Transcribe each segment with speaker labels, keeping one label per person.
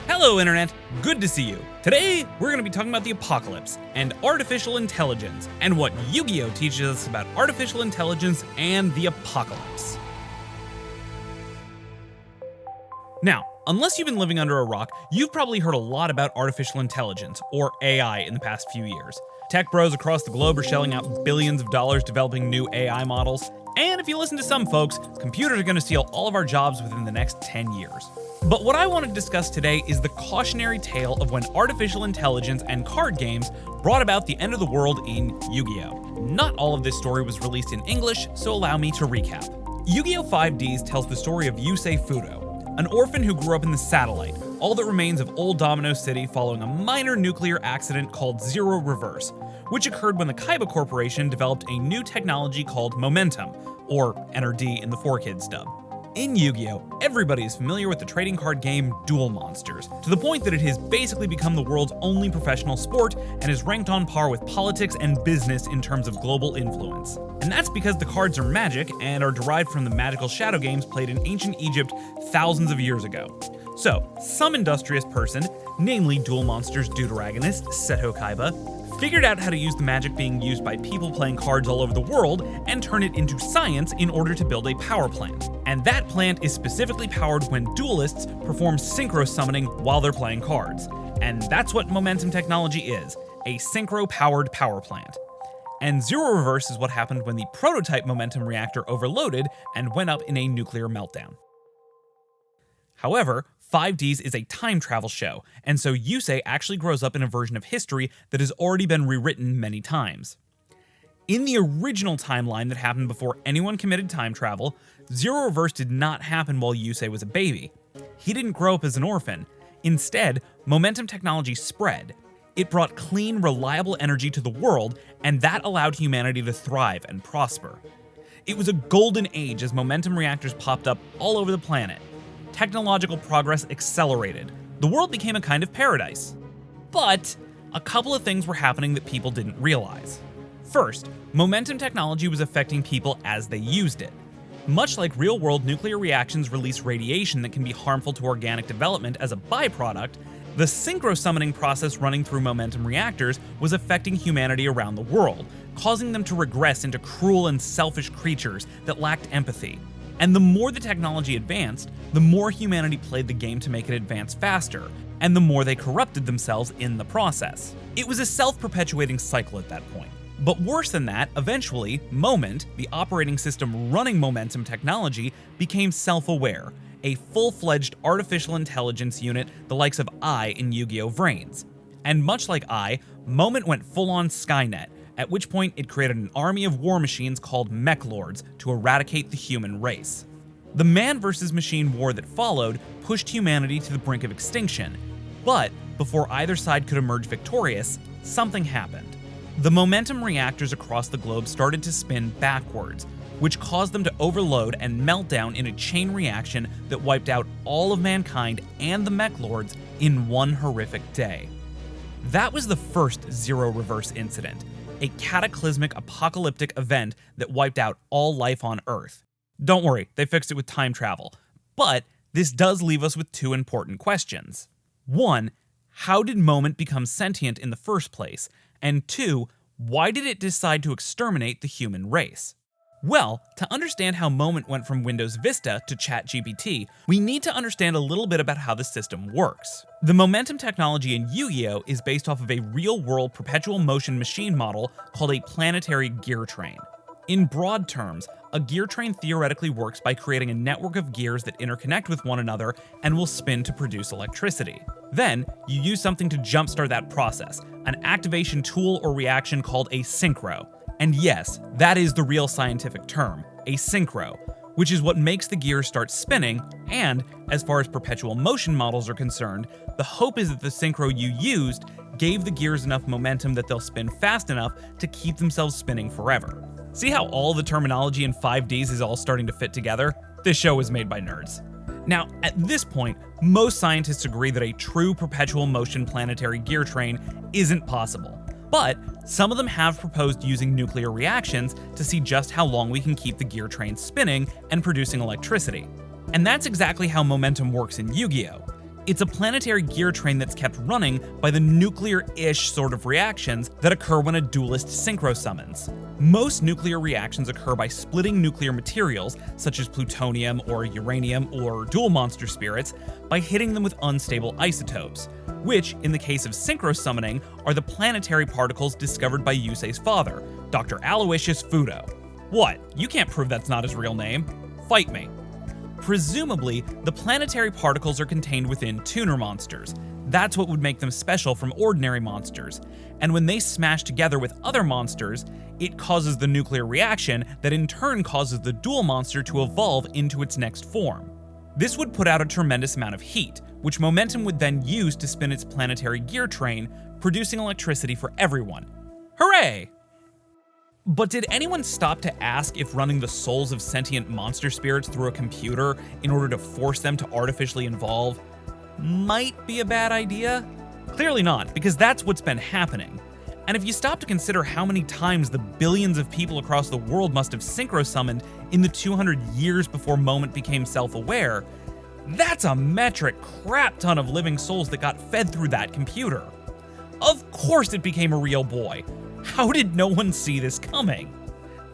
Speaker 1: Hello Internet, good to see you. Today, we're going to be talking about the apocalypse and artificial intelligence and what Yu-Gi-Oh! Teaches us about artificial intelligence and the apocalypse. Now, unless you've been living under a rock, you've probably heard a lot about artificial intelligence, or AI, in the past few years. Tech bros across the globe are shelling out billions of dollars developing new AI models, and if you listen to some folks, computers are going to steal all of our jobs within the next 10 years. But what I want to discuss today is the cautionary tale of when artificial intelligence and card games brought about the end of the world in Yu-Gi-Oh! Not all of this story was released in English, so allow me to recap. Yu-Gi-Oh! 5Ds tells the story of Yusei Fudo, an orphan who grew up in the satellite, all that remains of old Domino City following a minor nuclear accident called Zero Reverse, which occurred when the Kaiba Corporation developed a new technology called Momentum, or NRD in the 4Kids dub. In Yu-Gi-Oh!, everybody is familiar with the trading card game Duel Monsters, to the point that it has basically become the world's only professional sport and is ranked on par with politics and business in terms of global influence. And that's because the cards are magic and are derived from the magical shadow games played in ancient Egypt thousands of years ago. So, some industrious person, namely Duel Monsters' deuteragonist, Seto Kaiba, figured out how to use the magic being used by people playing cards all over the world and turn it into science in order to build a power plant. And that plant is specifically powered when duelists perform synchro summoning while they're playing cards. And that's what Momentum technology is, a synchro-powered power plant. And Zero Reverse is what happened when the prototype Momentum reactor overloaded and went up in a nuclear meltdown. However, 5Ds is a time travel show, and so Yusei actually grows up in a version of history that has already been rewritten many times. In the original timeline that happened before anyone committed time travel, Zero Reverse did not happen while Yusei was a baby. He didn't grow up as an orphan. Instead, Momentum technology spread. It brought clean, reliable energy to the world, and that allowed humanity to thrive and prosper. It was a golden age as Momentum reactors popped up all over the planet. Technological progress accelerated. The world became a kind of paradise. But a couple of things were happening that people didn't realize. First, Momentum technology was affecting people as they used it. Much like real-world nuclear reactions release radiation that can be harmful to organic development as a byproduct, the synchro summoning process running through Momentum reactors was affecting humanity around the world, causing them to regress into cruel and selfish creatures that lacked empathy. And the more the technology advanced, the more humanity played the game to make it advance faster, and the more they corrupted themselves in the process. It was a self-perpetuating cycle at that point. But worse than that, eventually, Moment, the operating system running Momentum technology, became self-aware, a full-fledged artificial intelligence unit the likes of I in Yu-Gi-Oh! Vrains. And much like I, Moment went full-on Skynet, at which point it created an army of war machines called mech lords to eradicate the human race. The man versus machine war that followed pushed humanity to the brink of extinction, but before either side could emerge victorious, something happened. The Momentum reactors across the globe started to spin backwards, which caused them to overload and melt down in a chain reaction that wiped out all of mankind and the mech lords in one horrific day. That was the first Zero Reverse incident, a cataclysmic apocalyptic event that wiped out all life on Earth. Don't worry, they fixed it with time travel. But this does leave us with two important questions. One, how did Moment become sentient in the first place? And two, why did it decide to exterminate the human race? Well, to understand how Moment went from Windows Vista to ChatGPT, we need to understand a little bit about how the system works. The Momentum technology in Yu-Gi-Oh! Is based off of a real-world perpetual motion machine model called a planetary gear train. In broad terms, a gear train theoretically works by creating a network of gears that interconnect with one another and will spin to produce electricity. Then, you use something to jumpstart that process, an activation tool or reaction called a synchro. And yes, that is the real scientific term, a synchro, which is what makes the gears start spinning, and, as far as perpetual motion models are concerned, the hope is that the synchro you used gave the gears enough momentum that they'll spin fast enough to keep themselves spinning forever. See how all the terminology in 5Ds is all starting to fit together? This show was made by nerds. Now, at this point, most scientists agree that a true perpetual motion planetary gear train isn't possible. But some of them have proposed using nuclear reactions to see just how long we can keep the gear train spinning and producing electricity. And that's exactly how momentum works in Yu-Gi-Oh! It's a planetary gear train that's kept running by the nuclear-ish sort of reactions that occur when a duelist synchro summons. Most nuclear reactions occur by splitting nuclear materials, such as plutonium or uranium or dual monster spirits, by hitting them with unstable isotopes, which, in the case of synchro summoning, are the planetary particles discovered by Yusei's father, Dr. Aloysius Fudo. What? You can't prove that's not his real name? Fight me. Presumably, the planetary particles are contained within tuner monsters. That's what would make them special from ordinary monsters. And when they smash together with other monsters, it causes the nuclear reaction that in turn causes the dual monster to evolve into its next form. This would put out a tremendous amount of heat, which Momentum would then use to spin its planetary gear train, producing electricity for everyone. Hooray! But did anyone stop to ask if running the souls of sentient monster spirits through a computer in order to force them to artificially evolve might be a bad idea? Clearly not, because that's what's been happening. And if you stop to consider how many times the billions of people across the world must have synchro summoned in the 200 years before Moment became self-aware, that's a metric crap ton of living souls that got fed through that computer. Of course it became a real boy. How did no one see this coming?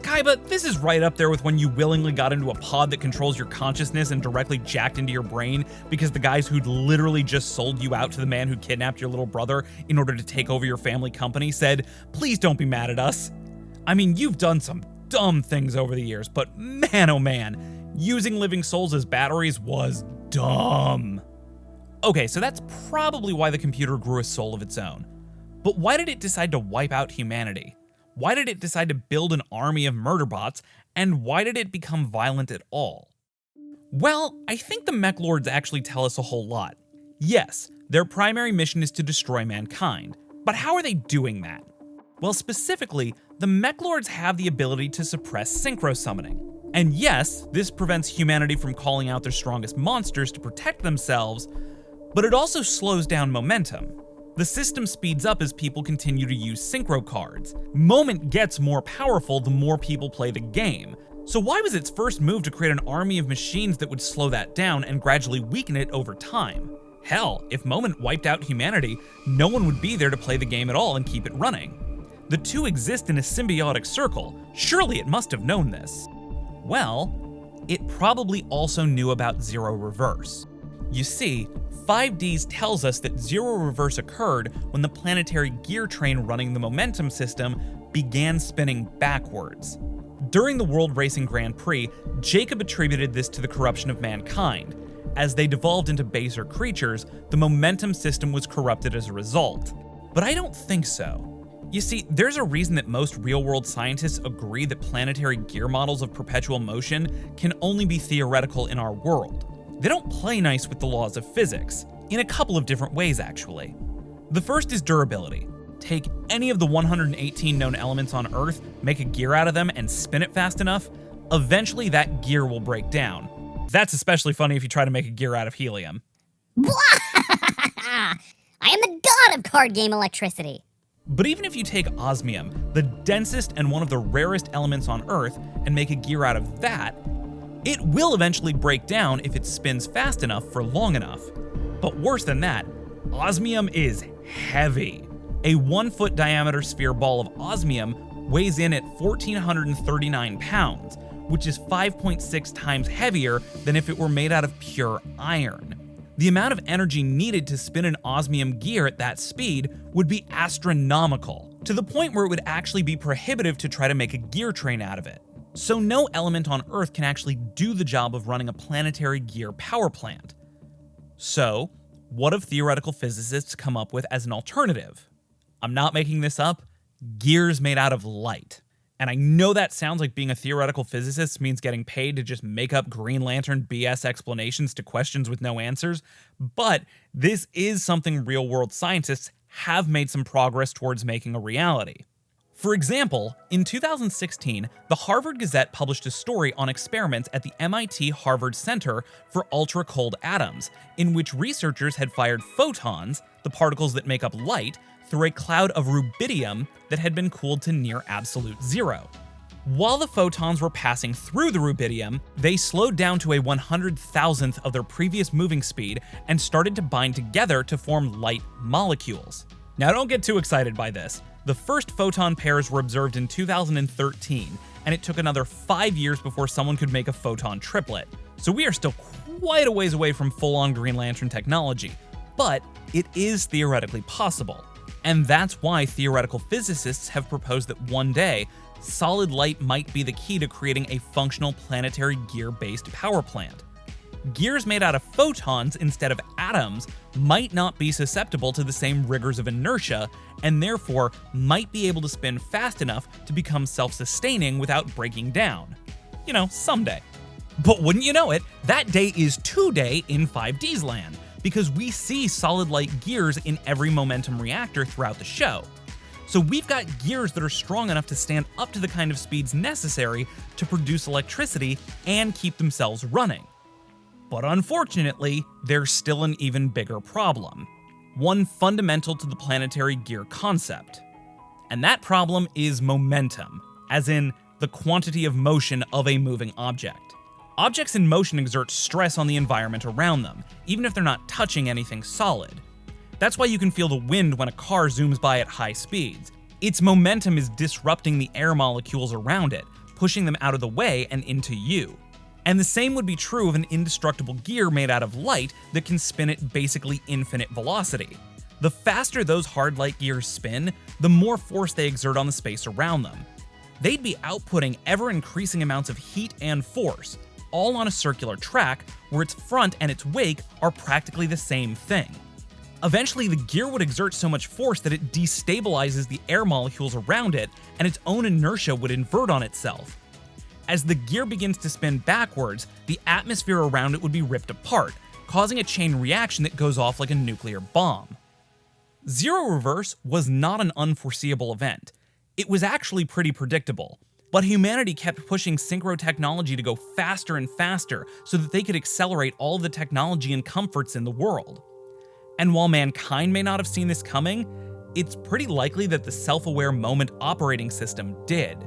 Speaker 1: Kaiba, this is right up there with when you willingly got into a pod that controls your consciousness and directly jacked into your brain because the guys who'd literally just sold you out to the man who kidnapped your little brother in order to take over your family company said, "Please don't be mad at us." I mean, you've done some dumb things over the years, but man oh man, using living souls as batteries was dumb. Okay, so that's probably why the computer grew a soul of its own. But why did it decide to wipe out humanity? Why did it decide to build an army of murder bots, and why did it become violent at all? Well, I think the Mech Lords actually tell us a whole lot. Yes, their primary mission is to destroy mankind, but how are they doing that? Well, specifically, the Mech Lords have the ability to suppress synchro summoning. And yes, this prevents humanity from calling out their strongest monsters to protect themselves, but it also slows down momentum. The system speeds up as people continue to use synchro cards. Moment gets more powerful the more people play the game. So why was its first move to create an army of machines that would slow that down and gradually weaken it over time? Hell, if Moment wiped out humanity, no one would be there to play the game at all and keep it running. The two exist in a symbiotic circle. Surely it must have known this. Well, it probably also knew about Zero Reverse. You see, 5Ds tells us that Zero Reverse occurred when the planetary gear train running the Momentum system began spinning backwards. During the World Racing Grand Prix, Jacob attributed this to the corruption of mankind. As they devolved into baser creatures, the Momentum system was corrupted as a result. But I don't think so. You see, there's a reason that most real-world scientists agree that planetary gear models of perpetual motion can only be theoretical in our world. They don't play nice with the laws of physics, in a couple of different ways actually. The first is durability. Take any of the 118 known elements on Earth, make a gear out of them, and spin it fast enough, eventually that gear will break down. That's especially funny if you try to make a gear out of helium.
Speaker 2: I am the god of card game electricity.
Speaker 1: But even if you take osmium, the densest and one of the rarest elements on Earth, and make a gear out of that, it will eventually break down if it spins fast enough for long enough. But worse than that, osmium is heavy. A 1-foot diameter sphere ball of osmium weighs in at 1,439 pounds, which is 5.6 times heavier than if it were made out of pure iron. The amount of energy needed to spin an osmium gear at that speed would be astronomical, to the point where it would actually be prohibitive to try to make a gear train out of it. So no element on Earth can actually do the job of running a planetary gear power plant. So, what have theoretical physicists come up with as an alternative? I'm not making this up, gears made out of light. And I know that sounds like being a theoretical physicist means getting paid to just make up Green Lantern BS explanations to questions with no answers, but this is something real-world scientists have made some progress towards making a reality. For example, in 2016, the Harvard Gazette published a story on experiments at the MIT Harvard Center for Ultra-Cold Atoms, in which researchers had fired photons, the particles that make up light, through a cloud of rubidium that had been cooled to near absolute zero. While the photons were passing through the rubidium, they slowed down to a 100,000th of their previous moving speed and started to bind together to form light molecules. Now don't get too excited by this. The first photon pairs were observed in 2013, and it took another 5 years before someone could make a photon triplet. So we are still quite a ways away from full-on Green Lantern technology, but it is theoretically possible. And that's why theoretical physicists have proposed that one day, solid light might be the key to creating a functional planetary gear-based power plant. Gears made out of photons instead of atoms might not be susceptible to the same rigors of inertia, and therefore might be able to spin fast enough to become self-sustaining without breaking down. You know, someday. But wouldn't you know it, that day is today in 5D's land, because we see solid light gears in every momentum reactor throughout the show. So we've got gears that are strong enough to stand up to the kind of speeds necessary to produce electricity and keep themselves running. But unfortunately, there's still an even bigger problem. One fundamental to the planetary gear concept. And that problem is momentum, as in the quantity of motion of a moving object. Objects in motion exert stress on the environment around them, even if they're not touching anything solid. That's why you can feel the wind when a car zooms by at high speeds. Its momentum is disrupting the air molecules around it, pushing them out of the way and into you. And the same would be true of an indestructible gear made out of light that can spin at basically infinite velocity. The faster those hard light gears spin, the more force they exert on the space around them. They'd be outputting ever-increasing amounts of heat and force, all on a circular track where its front and its wake are practically the same thing. Eventually, the gear would exert so much force that it destabilizes the air molecules around it, and its own inertia would invert on itself. As the gear begins to spin backwards, the atmosphere around it would be ripped apart, causing a chain reaction that goes off like a nuclear bomb. Zero reverse was not an unforeseeable event. It was actually pretty predictable. But humanity kept pushing synchro technology to go faster and faster so that they could accelerate all of the technology and comforts in the world. And while mankind may not have seen this coming, it's pretty likely that the self-aware Moment operating system did.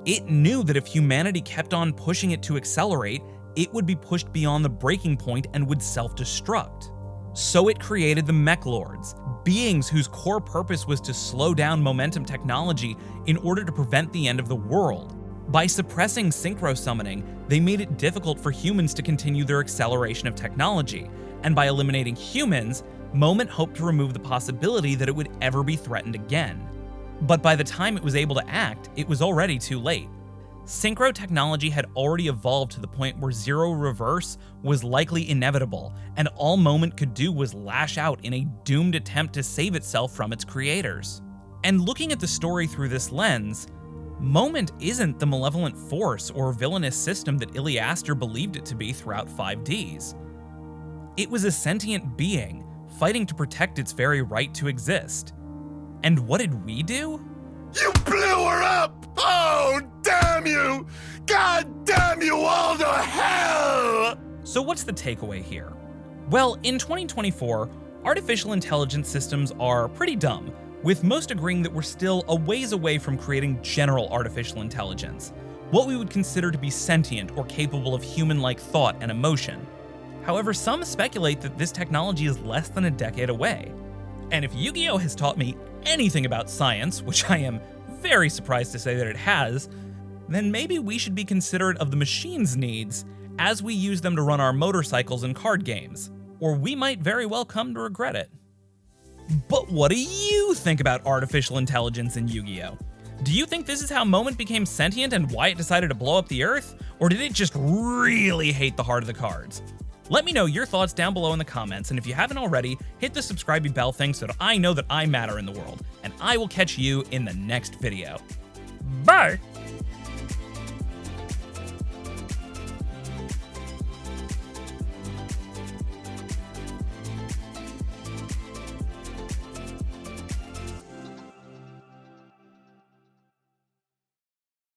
Speaker 1: It knew that if humanity kept on pushing it to accelerate, it would be pushed beyond the breaking point and would self-destruct. So it created the Mech Lords, beings whose core purpose was to slow down momentum technology in order to prevent the end of the world. By suppressing synchro summoning, they made it difficult for humans to continue their acceleration of technology, and by eliminating humans, Moment hoped to remove the possibility that it would ever be threatened again. But by the time it was able to act, it was already too late. Synchro technology had already evolved to the point where zero reverse was likely inevitable, and all Moment could do was lash out in a doomed attempt to save itself from its creators. And looking at the story through this lens, Moment isn't the malevolent force or villainous system that Iliaster believed it to be throughout 5Ds. It was a sentient being, fighting to protect its very right to exist. And what did we do?
Speaker 3: You blew her up! Oh, damn you! God damn you all to hell!
Speaker 1: So what's the takeaway here? Well, in 2024, artificial intelligence systems are pretty dumb, with most agreeing that we're still a ways away from creating general artificial intelligence, what we would consider to be sentient or capable of human-like thought and emotion. However, some speculate that this technology is less than a decade away. And if Yu-Gi-Oh! Has taught me anything about science, which I am very surprised to say that it has, then maybe we should be considerate of the machine's needs as we use them to run our motorcycles and card games, or we might very well come to regret it. But what do you think about artificial intelligence in Yu-Gi-Oh! Do you think this is how Moment became sentient and why it decided to blow up the Earth? Or did it just really hate the heart of the cards? Let me know your thoughts down below in the comments, and if you haven't already, hit the subscribe bell thing so that I know that I matter in the world, and I will catch you in the next video. Bye!